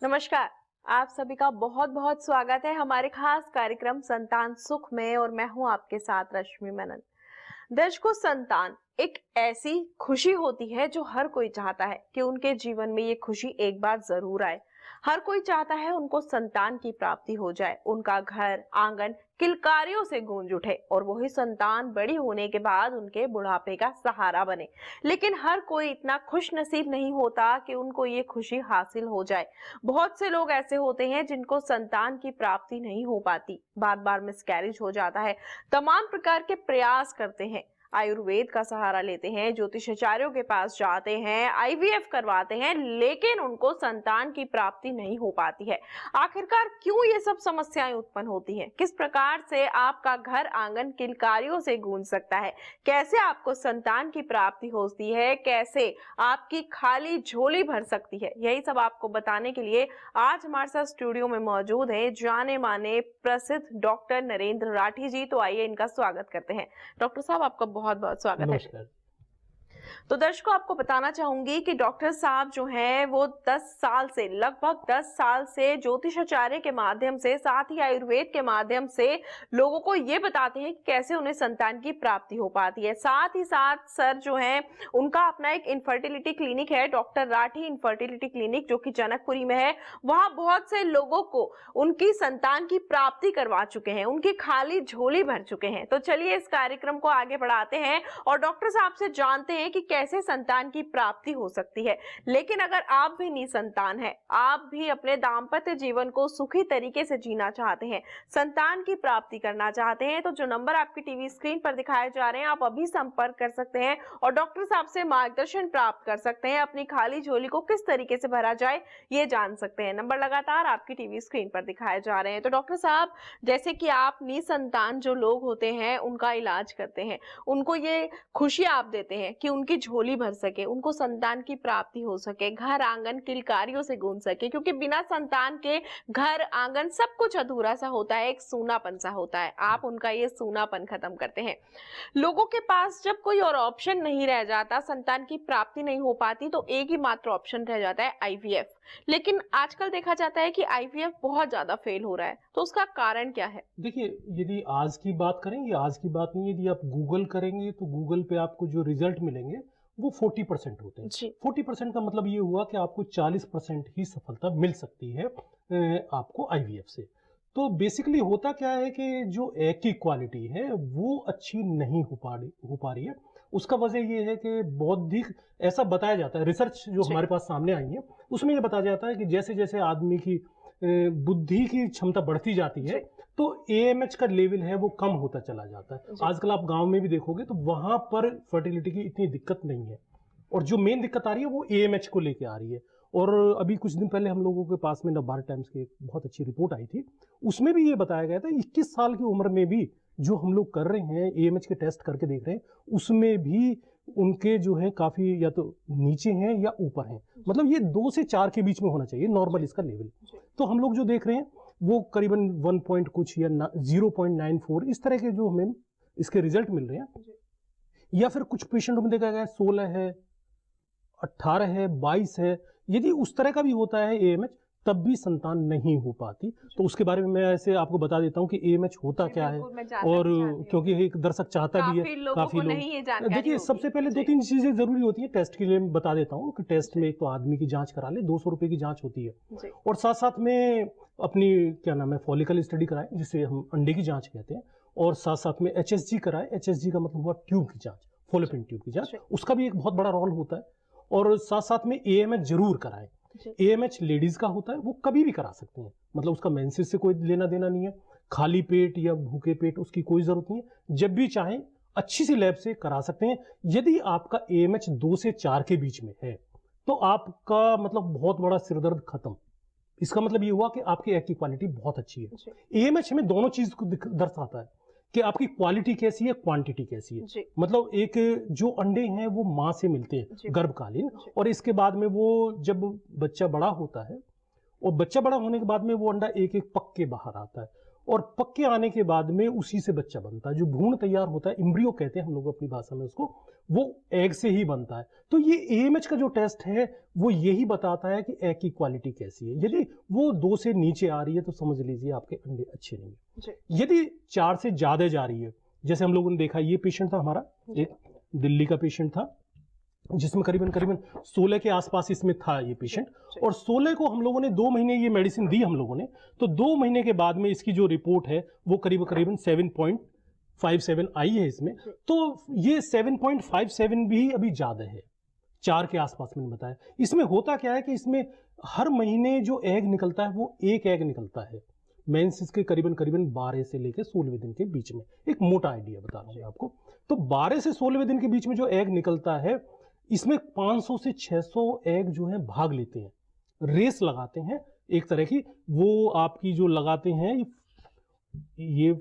नमस्कार। आप सभी का बहुत बहुत स्वागत है हमारे खास कार्यक्रम संतान सुख में और मैं हूं आपके साथ रश्मि मेनन। दर्शकों, संतान एक ऐसी खुशी होती है जो हर कोई चाहता है कि उनके जीवन में ये खुशी एक बार जरूर आए। हर कोई चाहता है उनको संतान की प्राप्ति हो जाए, उनका घर आंगन किलकारियों से गूंज उठे और वही संतान बड़ी होने के बाद उनके बुढ़ापे का सहारा बने। लेकिन हर कोई इतना खुश नसीब नहीं होता कि उनको ये खुशी हासिल हो जाए। बहुत से लोग ऐसे होते हैं जिनको संतान की प्राप्ति नहीं हो पाती, बार बार मिसकैरेज हो जाता है, तमाम प्रकार के प्रयास करते हैं, आयुर्वेद का सहारा लेते हैं, ज्योतिषाचार्यों के पास जाते हैं, आईवीएफ करवाते हैं, लेकिन उनको संतान की प्राप्ति नहीं हो पाती है। आखिरकार क्यों ये सब समस्याएं उत्पन्न होती हैं? किस प्रकार से आपका घर आंगन किलकारियों से गूंज सकता है? कैसे आपको संतान की प्राप्ति होती है? कैसे आपकी खाली झोली भर सकती है? यही सब आपको बताने के लिए आज हमारे साथ स्टूडियो में मौजूद है जाने माने प्रसिद्ध डॉक्टर नरेंद्र राठी जी। तो आइए इनका स्वागत करते हैं। डॉक्टर साहब, आपका बहुत बहुत स्वागत है। तो दर्शकों, आपको बताना चाहूंगी कि डॉक्टर साहब जो हैं वो 10 साल से, लगभग 10 साल से ज्योतिषाचार्य के माध्यम से, साथ ही आयुर्वेद के माध्यम से लोगों को ये बताते हैं कि कैसे उन्हें संतान की प्राप्ति हो पाती है। साथ ही साथ सर जो हैं उनका अपना एक इनफर्टिलिटी क्लिनिक है, डॉक्टर राठी इनफर्टिलिटी क्लिनिक, जो कि जनकपुरी में है। वहां बहुत से लोगों को उनकी संतान की प्राप्ति करवा चुके हैं, उनकी खाली झोली भर चुके हैं। तो चलिए इस कार्यक्रम को आगे बढ़ाते हैं और डॉक्टर साहब से जानते हैं कि कैसे संतान की प्राप्ति हो सकती है। लेकिन अगर आप भी निसंतान हैं, आप भी अपने दाम्पत्य जीवन को सुखी तरीके से जीना चाहते हैं, संतान की प्राप्ति करना चाहते हैं, तो जो नंबर आपकी टीवी स्क्रीन पर दिखाए जा रहे हैं, आप अभी संपर्क कर सकते हैं और डॉक्टर साहब से मार्गदर्शन प्राप्त कर सकते हैं। अपनी खाली झोली को किस तरीके से भरा जाए ये जान सकते हैं। नंबर लगातार आपकी टीवी स्क्रीन पर दिखाए जा रहे हैं। तो डॉक्टर साहब, जैसे कि आप निसंतान जो लोग होते हैं उनका इलाज करते हैं, उनको ये खुशी आप देते हैं कि उनकी झोली भर सके, उनको संतान की प्राप्ति हो सके, घर आंगन किलकारियों से गूंज सके, क्योंकि बिना संतान के घर आंगन सब कुछ अधूरा सा होता है, एक सूनापन सा होता है। आप उनका ये सूनापन खत्म करते हैं। लोगों के पास जब कोई और ऑप्शन नहीं रह जाता, संतान की प्राप्ति नहीं हो पाती, तो एक ही मात्र ऑप्शन रह जाता है आईवीएफ। लेकिन आजकल देखा जाता है कि आईवीएफ बहुत ज्यादा फेल हो रहा है, तो उसका कारण क्या है? देखिए, यदि आज की बात करें, ये आज की बात नहीं है, यदि आप गूगल करेंगे तो गूगल पे आपको जो रिजल्ट मिलेंगे वो 40% होते हैं। 40% का मतलब ये हुआ कि आपको 40% ही सफलता मिल सकती है आपको आईवीएफ से। तो बेसिकली होता क्या है कि जो एग की क्वालिटी है वो अच्छी नहीं हो पा रही है। उसका वजह ये है कि बौद्धिक, ऐसा बताया जाता है, रिसर्च जो हमारे पास सामने आई है उसमें ये बताया जाता है कि जैसे जैसे आदमी की बुद्धि की क्षमता बढ़ती जाती है तो एएमएच का लेवल है वो कम होता चला जाता है। आजकल आप गांव में भी देखोगे तो वहां पर फर्टिलिटी की इतनी दिक्कत नहीं है, और जो मेन दिक्कत आ रही है वो एएमएच को लेके आ रही है। और अभी कुछ दिन पहले हम लोगों के पास में नवभारत टाइम्स की एक बहुत अच्छी रिपोर्ट आई थी, उसमें भी ये बताया गया था 21 साल की उम्र में भी जो हम लोग कर रहे हैं, एएमएच के टेस्ट करके देख रहे हैं, उसमें भी उनके जो है काफी या तो नीचे हैं या ऊपर हैं। मतलब ये 2 से 4 के बीच में होना चाहिए नॉर्मल इसका लेवल। तो हम लोग जो देख रहे हैं वो करीबन 1 पॉइंट कुछ या 0.94 इस तरह के जो हमें इसके रिजल्ट मिल रहे हैं। या फिर कुछ पेशेंटों में देखा गया 16 है, 18 है, 22 है। यदि उस तरह का भी होता है एएमएच तब भी संतान नहीं हो पाती। तो उसके बारे में मैं ऐसे आपको बता देता हूँ कि एएमएच होता क्या है, और क्योंकि एक दर्शक चाहता भी है, काफी लोग देखिए, सबसे पहले 2-3 चीजें जरूरी होती है टेस्ट के लिए। मैं बता देता हूँ कि टेस्ट में एक तो आदमी की जांच करा ले, 200 रुपए की जांच होती है, और साथ साथ में अपनी क्या नाम है फॉलिकल स्टडी कराए जिसे हम अंडे की जांच कहते हैं, और साथ साथ में एचएसजी कराए। एचएसजी का मतलब हुआ ट्यूब की जांच, फॉलोपिन ट्यूब की जांच, उसका भी एक बहुत बड़ा रोल होता है। और साथ साथ में एएमएच जरूर कराए। एएमएच लेडीज का होता है, वो कभी भी करा सकते हैं, मतलब उसका मेंसेस से कोई लेना देना नहीं है, खाली पेट या भूखे पेट उसकी कोई जरूरत नहीं है, जब भी चाहें अच्छी सी लैब से करा सकते हैं। यदि आपका एएमएच 2 से 4 के बीच में है तो आपका मतलब बहुत बड़ा सिरदर्द खत्म। इसका मतलब ये हुआ कि आपकी एग की क्वालिटी बहुत अच्छी है। एएमएच हमें दोनों चीज को दर्शाता है कि आपकी क्वालिटी कैसी है, क्वांटिटी कैसी है। मतलब एक जो अंडे हैं वो माँ से मिलते हैं गर्भकालीन, और इसके बाद में वो जब बच्चा बड़ा होता है, और बच्चा बड़ा होने के बाद में वो अंडा एक एक पक के बाहर आता है, और पक्के आने के बाद में उसी से बच्चा बनता है। जो भ्रूण तैयार होता है, एम्ब्रियो कहते हैं हम लोग अपनी भाषा में उसको, वो एग से ही बनता है। तो ये एएमएच का जो टेस्ट है वो यही बताता है कि एग की क्वालिटी कैसी है। यदि वो 2 से नीचे आ रही है तो समझ लीजिए आपके अंडे अच्छे नहीं है। यदि 4 से ज्यादा जा रही है, जैसे हम लोगों ने देखा, ये पेशेंट था हमारा, एक दिल्ली का पेशेंट था जिसमें करीबन 16 के आसपास इसमें था ये पेशेंट, और 16 को हम लोगों ने 2 महीने ये मेडिसिन दी हम लोगों ने, तो 2 महीने के बाद में इसकी जो रिपोर्ट है वो करीबन 7.57 आई है इसमें। तो ये 7.57 भी अभी ज्यादा है, 4 के आसपास मैंने बताया। इसमें होता क्या है कि इसमें हर महीने जो एग निकलता है वो एक एग निकलता है मेंसेस के करीबन 12 से लेकर 16वें दिन के बीच में। एक मोटा आइडिया बता रहा हूँ आपको। तो 12 से 16वें दिन के बीच में जो एग निकलता है, इसमें 500 से 600 एग जो है भाग लेते हैं, रेस लगाते हैं एक तरह की। वो आपकी जो लगाते हैं, ये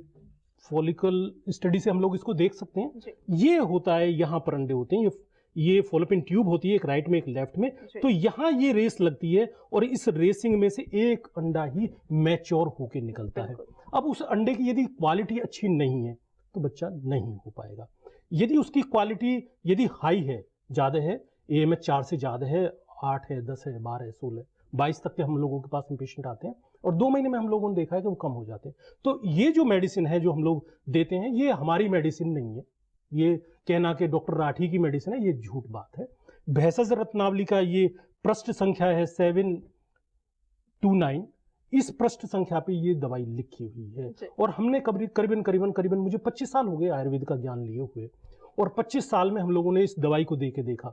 फॉलिकल स्टडी से हम लोग इसको देख सकते हैं। ये होता है, यहाँ पर अंडे होते हैं, ये फॉलोपिन ट्यूब होती है, एक राइट में एक लेफ्ट में। तो यहाँ ये रेस लगती है और इस रेसिंग में से एक अंडा ही मैच्योर होके निकलता है। अब उस अंडे की यदि क्वालिटी अच्छी नहीं है तो बच्चा नहीं हो पाएगा। यदि उसकी क्वालिटी यदि हाई है, ज्यादा है, एएमएच 4 से ज्यादा है, 8 है, 10 है, 12 है, 16, 22 तक के हम लोगों के पास में पेशेंट आते हैं, और 2 महीने में हम लोगों ने देखा है कि वो कम हो जाते हैं। तो ये जो मेडिसिन है जो हम लोग देते हैं, ये हमारी मेडिसिन नहीं है, ये कहना कि डॉक्टर राठी की मेडिसिन है, ये झूठ बात है। भेषज रत्नावली का ये पृष्ठ संख्या है 729, इस पृष्ठ संख्या पे ये दवाई लिखी हुई है। और हमने करीबन मुझे 25 साल हो गए आयुर्वेद का ज्ञान लिए हुए, और 25 साल में हम लोगों ने इस दवाई को दे के देखा।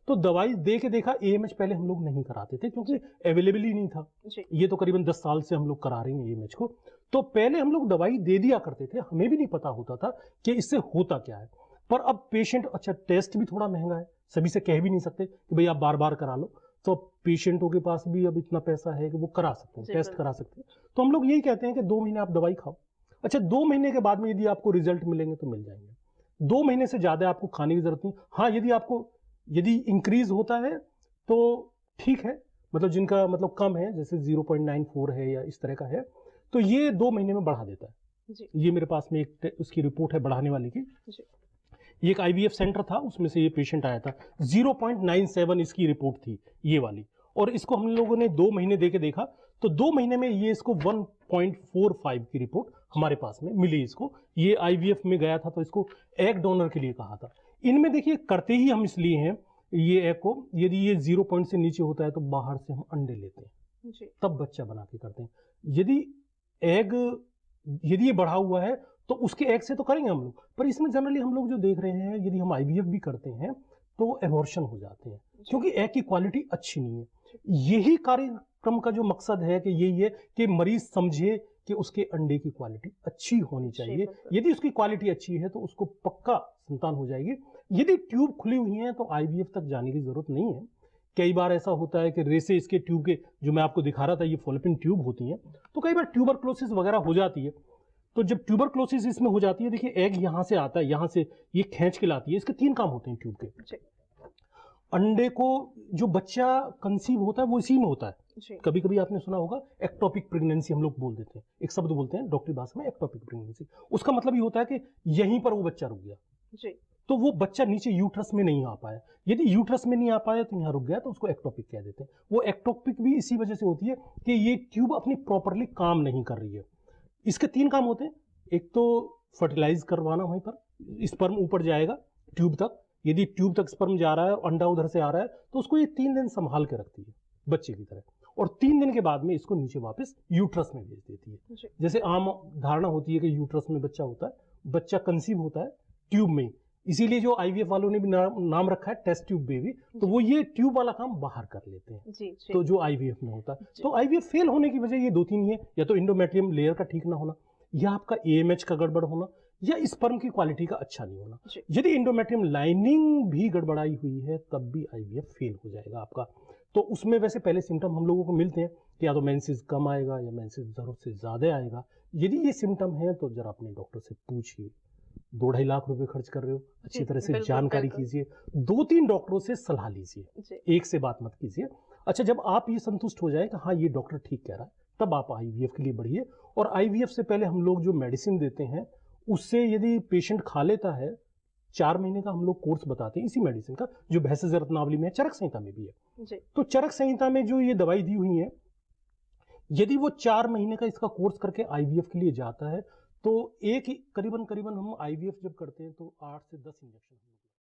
तो दवाई दे के देखा, एएमएच पहले हम लोग नहीं कराते थे क्योंकि अवेलेबल ही नहीं था। ये तो करीबन 10 साल से हम लोग करा रहे हैं एएमएच को। तो पहले हम लोग दवाई दे दिया करते थे, हमें भी नहीं पता होता था कि इससे होता क्या है। पर अब पेशेंट, अच्छा टेस्ट भी थोड़ा महंगा है, सभी से कह भी नहीं सकते कि भाई आप बार बार करा लो। तो पेशेंटों के पास भी अब इतना पैसा है कि वो करा सकते हैं, टेस्ट करा सकते हैं। तो हम लोग यही कहते हैं कि 2 महीने आप दवाई खाओ। अच्छा, 2 महीने के बाद में यदि आपको रिजल्ट मिलेंगे तो मिल जाएंगे। 2 महीने से ज्यादा आपको खाने की जरूरत नहीं। हाँ, यदि इंक्रीज होता है तो ठीक है, मतलब जिनका मतलब कम है, जैसे 0.94 है या इस तरह का है, तो ये 2 महीने में बढ़ा देता है जी। ये मेरे पास में एक उसकी रिपोर्ट है बढ़ाने वाली की जी। ये एक आईवीएफ सेंटर था, उसमें से ये पेशेंट आया था, 0.97 इसकी रिपोर्ट थी ये वाली, और इसको हम लोगों ने 2 महीने दे के देखा, तो 2 महीने में ये इसको 1.45 की रिपोर्ट हमारे पास में मिली इसको। ये आईवीएफ में गया था तो इसको एग डोनर के लिए कहा था। इनमें देखिए करते ही हम इसलिए हैं ये एग को, यदि ये 0 पॉइंट से नीचे होता है तो बाहर से हम अंडे लेते हैं जी। तब बच्चा बना के करते हैं। यदि ये बढ़ा हुआ है तो उसके एग से तो करेंगे हम लोग, पर इसमें जनरली हम लोग जो देख रहे हैं, यदि हम आईवीएफ भी करते हैं तो एबॉर्शन हो जाते हैं क्योंकि एग की क्वालिटी अच्छी नहीं है। यही कार्यक्रम का जो मकसद है कि यही है कि मरीज समझे कि उसके अंडे की क्वालिटी अच्छी होनी चाहिए। यदि उसकी क्वालिटी अच्छी है तो उसको पक्का संतान हो जाएगी। यदि ट्यूब खुली हुई है तो आईवीएफ तक जाने की जरूरत नहीं है। कई बार ऐसा होता है कि रेसे इसके ट्यूब के, जो मैं आपको दिखा रहा था, ये फॉलोपिन ट्यूब होती हैं, तो कई बार ट्यूबरक्लोसिस वगैरह हो जाती है। तो जब ट्यूबरक्लोसिस इसमें हो जाती है, देखिए एग यहाँ से आता है, यहाँ से ये खींच के लाती है। इसके 3 काम होते हैं ट्यूब के। अंडे को जो बच्चा कंसीव होता है वो इसी में होता है। कभी कभी आपने सुना होगा एक्टोपिक प्रेगनेंसी हम लोग बोल देते हैं, एक शब्द बोलते हैं डॉक्टरी भाषा में, एक्टोपिक प्रेगनेंसी। उसका मतलब ये होता है कि यहीं पर वो बच्चा रुक गया जी। तो वो बच्चा नीचे यूट्रस में नहीं आ पाया। यदि यूट्रस में नहीं आ पाया तो यहाँ रुक गया, तो उसको एक्टोपिक कह देते हैं। वो एक्टोपिक भी इसी वजह से होती है कि ये ट्यूब अपनी प्रॉपरली काम नहीं कर रही है। इसके 3 काम होते हैं। एक तो फर्टिलाइज करवाना, वहीं पर स्पर्म ऊपर जाएगा ट्यूब तक। यदि ट्यूब तक स्पर्म जा रहा है और अंडा उधर से आ रहा है तो उसको ये 3 दिन संभाल के रखती है बच्चे की तरह, और 3 दिन के बाद में इसको नीचे वापस यूट्रस में भेज देती है। जैसे आम धारणा होती है कि यूट्रस में बच्चा होता है, बच्चा कंसीव होता है ट्यूब में, इसीलिए जो आईवीएफ वालों ने भी नाम रखा है टेस्ट ट्यूब बेबी। तो वो ये ट्यूब वाला काम बाहर कर लेते हैं जी। तो जो आईवीएफ में होता है, तो आईवीएफ फेल होने की वजह ये 2-3 ही है, या तो इंडोमेट्रियम लेयर का ठीक ना होना, या आपका एएमएच का गड़बड़ होना, या स्पर्म की क्वालिटी का अच्छा नहीं होना। यदि इंडोमेट्रियम लाइनिंग भी गड़बड़ाई हुई है तब भी आईवीएफ फेल हो जाएगा आपका। तो उसमें वैसे पहले सिम्टम हम लोगों को मिलते हैं कि या तो मेंसेस कम आएगा या मेंसेस जरूरत से ज्यादा आएगा। यदि ये सिम्टम है तो जरा अपने डॉक्टर से पूछिए। 2-2.5 लाख रुपए खर्च कर रहे हो, अच्छी तरह से जानकारी कीजिए, 2-3 डॉक्टरों से सलाह लीजिए, एक से बात मत कीजिए। अच्छा, जब आप ये संतुष्ट हो जाए कि हाँ ये डॉक्टर ठीक कह रहा है, तब आप आईवीएफ के लिए बढ़िए। और आईवीएफ से पहले हम लोग जो मेडिसिन देते हैं उससे यदि पेशेंट खा लेता है, 4 महीने का हम लोग कोर्स बताते हैं इसी मेडिसिन का, जो भेषज रत्नावली में है, चरक संहिता में भी है जी। तो चरक संहिता में जो ये दवाई दी हुई है, यदि वो 4 महीने का इसका कोर्स करके आईवीएफ के लिए जाता है तो एक करीबन हम आईवीएफ जब करते हैं तो 8 से 10 इंजेक्शन